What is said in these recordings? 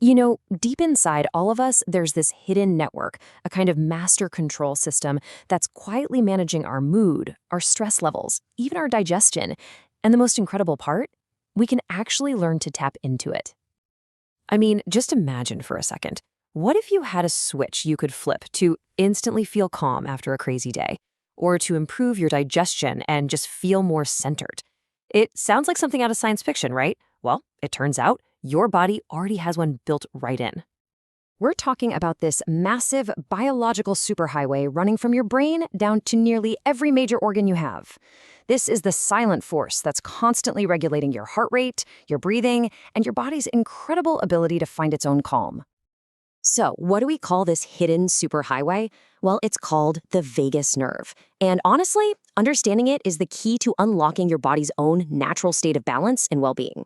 Deep inside all of us, there's this hidden network, a kind of master control system that's quietly managing our mood, our stress levels, even our digestion. And the most incredible part? We can actually learn to tap into it. I mean, just imagine for a second. What if you had a switch you could flip to instantly feel calm after a crazy day, or to improve your digestion and just feel more centered? It sounds like something out of science fiction, right? Well, it turns out your body already has one built right in. We're talking about this massive biological superhighway running from your brain down to nearly every major organ you have. This is the silent force that's constantly regulating your heart rate, your breathing, and your body's incredible ability to find its own calm. So, what do we call this hidden superhighway? Well, it's called the vagus nerve. And honestly, understanding it is the key to unlocking your body's own natural state of balance and well-being.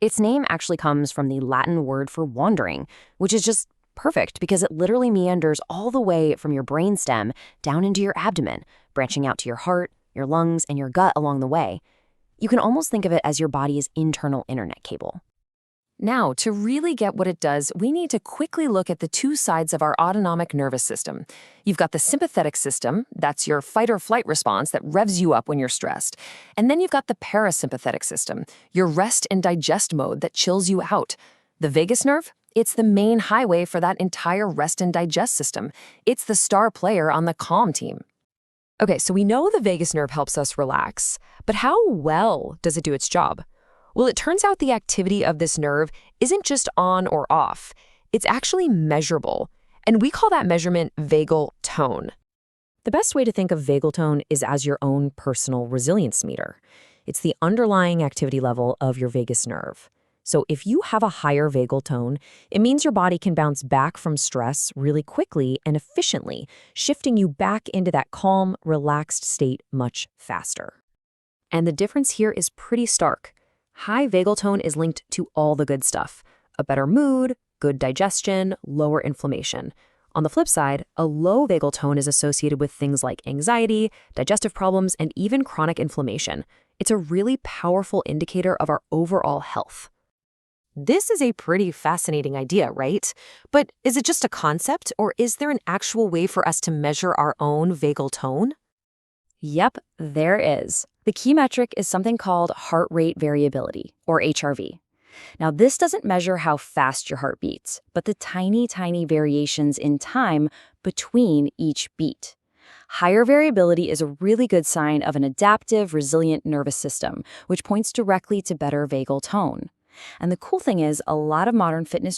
Its name actually comes from the Latin word for wandering, which is just perfect because it literally meanders all the way from your brainstem down into your abdomen, branching out to your heart, your lungs, and your gut along the way. You can almost think of it as your body's internal internet cable. Now, to really get what it does, we need to quickly look at the two sides of our autonomic nervous system. You've got the sympathetic system, that's your fight or flight response that revs you up when you're stressed. And then you've got the parasympathetic system, your rest and digest mode that chills you out. The vagus nerve? It's the main highway for that entire rest and digest system. It's the star player on the calm team. Okay, so we know the vagus nerve helps us relax, but how well does it do its job? Well, it turns out the activity of this nerve isn't just on or off. It's actually measurable, and we call that measurement vagal tone. The best way to think of vagal tone is as your own personal resilience meter. It's the underlying activity level of your vagus nerve. So if you have a higher vagal tone, it means your body can bounce back from stress really quickly and efficiently, shifting you back into that calm, relaxed state much faster. And the difference here is pretty stark. High vagal tone is linked to all the good stuff: a better mood, good digestion, lower inflammation. On the flip side, a low vagal tone is associated with things like anxiety, digestive problems, and even chronic inflammation. It's a really powerful indicator of our overall health. This is a pretty fascinating idea, right? But is it just a concept, or is there an actual way for us to measure our own vagal tone? Yep, there is. The key metric is something called heart rate variability, or HRV. Now, this doesn't measure how fast your heart beats, but the tiny variations in time between each beat. Higher variability is a really good sign of an adaptive, resilient nervous system, which points directly to better vagal tone. And the cool thing is, a lot of modern fitness